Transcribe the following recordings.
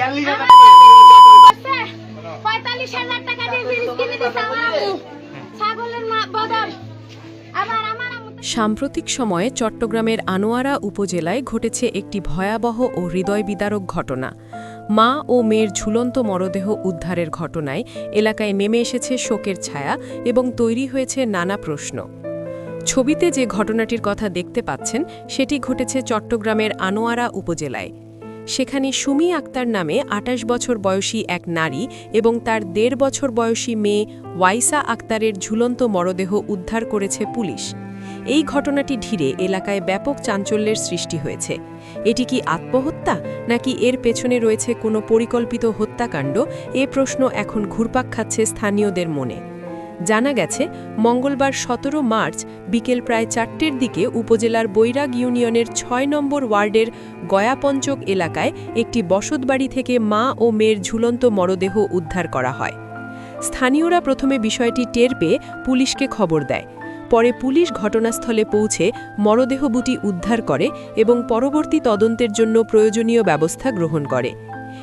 45,000 টাকা দিয়ে ফ্রিজ কিনে দিছে আমার আম্মু। ছাগলের বদল আবার আমার আম্মু। সাম্প্রতিক সময়ে চট্টগ্রামের আনোয়ারা উপজেলায় ঘটেছে একটি ভয়াবহ ও হৃদয়বিদারক ঘটনা। মা ও মেয়ের ঝুলন্ত মরদেহ উদ্ধারের ঘটনায় এলাকায় নেমে এসেছে শোকের ছায়া এবং তৈরি হয়েছে নানা প্রশ্ন। ছবিতে যে ঘটনাটির কথা দেখতে পাচ্ছেন সেটি ঘটেছে চট্টগ্রামের আনোয়ারা উপজেলায়। সেখানে সুমি আক্তার নামে ২৮ বছর বয়সী এক নারী এবং তার ১.৫ বছর বয়সী মেয়ে ওয়াইসা আক্তারের ঝুলন্ত মরদেহ উদ্ধার করেছে পুলিশ। এই ঘটনাটি ঘিরে এলাকায় ব্যাপক চাঞ্চল্যের সৃষ্টি হয়েছে। এটি কি আত্মহত্যা নাকি এর পেছনে রয়েছে কোনো পরিকল্পিত হত্যাকাণ্ড, এ প্রশ্ন এখন ঘুরপাক খাচ্ছে স্থানীয়দের মনে। জানা গেছে মঙ্গলবার ১৭ মার্চ বিকেল প্রায় ৪টের দিকে উপজেলার বৈরাগ ইউনিয়নের ৬ নম্বর ওয়ার্ডের গয়াপঞ্চক এলাকায় একটি বসতবাড়ি থেকে মা ও মেয়ের ঝুলন্ত মরদেহ উদ্ধার করা হয়। স্থানীয়রা প্রথমে বিষয়টি টের পেয়ে পুলিশকে খবর দেয়। পরে পুলিশ ঘটনাস্থলে পৌঁছে মরদেহবুটি উদ্ধার করে এবং পরবর্তী তদন্তের জন্য প্রয়োজনীয় ব্যবস্থা গ্রহণ করে।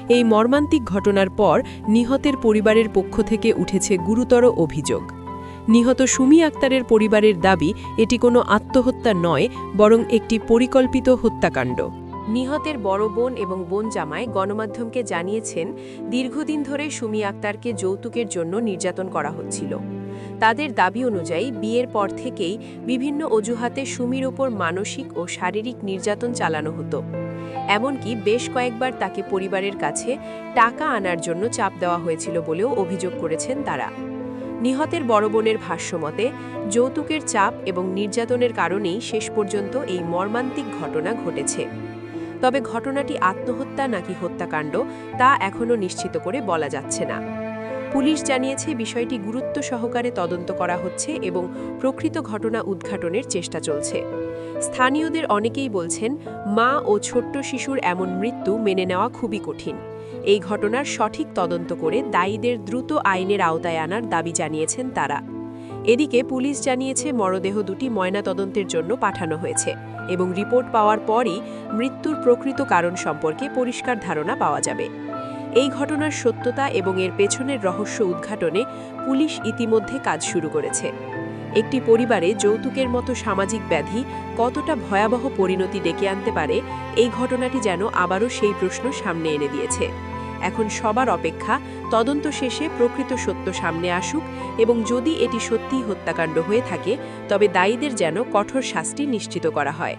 এই মর্মান্তিক ঘটনার পর নিহতের পরিবারের পক্ষ থেকে উঠেছে গুরুতর অভিযোগ। নিহত সুমি আক্তারের পরিবারের দাবি এটি কোনো আত্মহত্যা নয়, বরং একটি পরিকল্পিত হত্যাকাণ্ড। নিহতের বড় বোন এবং বোন জামাই গণমাধ্যমকে জানিয়েছেন, দীর্ঘদিন ধরে সুমি আক্তারকে যৌতুকের জন্য নির্যাতন করা হচ্ছিল। তাদের দাবি অনুযায়ী বিয়ের পর থেকেই বিভিন্ন অজুহাতে সুমির ওপর মানসিক ও শারীরিক নির্যাতন চালানো হতো। এমনকি বেশ কয়েকবার তাকে পরিবারের কাছে টাকা আনার জন্য চাপ দেওয়া হয়েছিল বলেও অভিযোগ করেছেন তারা। নিহতের বড় বোনের ভাষ্যমতে যৌতুকের চাপ এবং নির্যাতনের কারণেই শেষ পর্যন্ত এই মর্মান্তিক ঘটনা ঘটেছে। তবে ঘটনাটি আত্মহত্যা নাকি হত্যাকাণ্ড তা এখনও নিশ্চিত করে বলা যাচ্ছে না। পুলিশ জানিয়েছে বিষয়টি গুরুত্ব সহকারে তদন্ত করা হচ্ছে এবং প্রকৃত ঘটনা উদ্ঘাটনের চেষ্টা চলছে। স্থানীয়দের অনেকেই বলছেন, মা ও ছোট্ট শিশুর এমন মৃত্যু মেনে নেওয়া খুবই কঠিন। এই ঘটনার সঠিক তদন্ত করে দায়ীদের দ্রুত আইনের আওতায় আনার দাবি জানিয়েছেন তারা। এদিকে পুলিশ জানিয়েছে মরদেহ দুটি ময়নাতদন্তের জন্য পাঠানো হয়েছে এবং রিপোর্ট পাওয়ার পরই মৃত্যুর প্রকৃত কারণ সম্পর্কে পরিষ্কার ধারণা পাওয়া যাবে। এই ঘটনার সত্যতা এবং এর পেছনের রহস্য উদ্ঘাটনে পুলিশ ইতিমধ্যে কাজ শুরু করেছে। একটি পরিবারে যৌতুকের মতো সামাজিক ব্যাধি কতটা ভয়াবহ পরিণতি ডেকে আনতে পারে, এই ঘটনাটি যেন আবারও সেই প্রশ্ন সামনে এনে দিয়েছে। এখন সবার অপেক্ষা তদন্ত শেষে প্রকৃত সত্য সামনে আসুক এবং যদি এটি সত্যিই হত্যাকাণ্ড হয়ে থাকে তবে দায়ীদের যেন কঠোর শাস্তি নিশ্চিত করা হয়।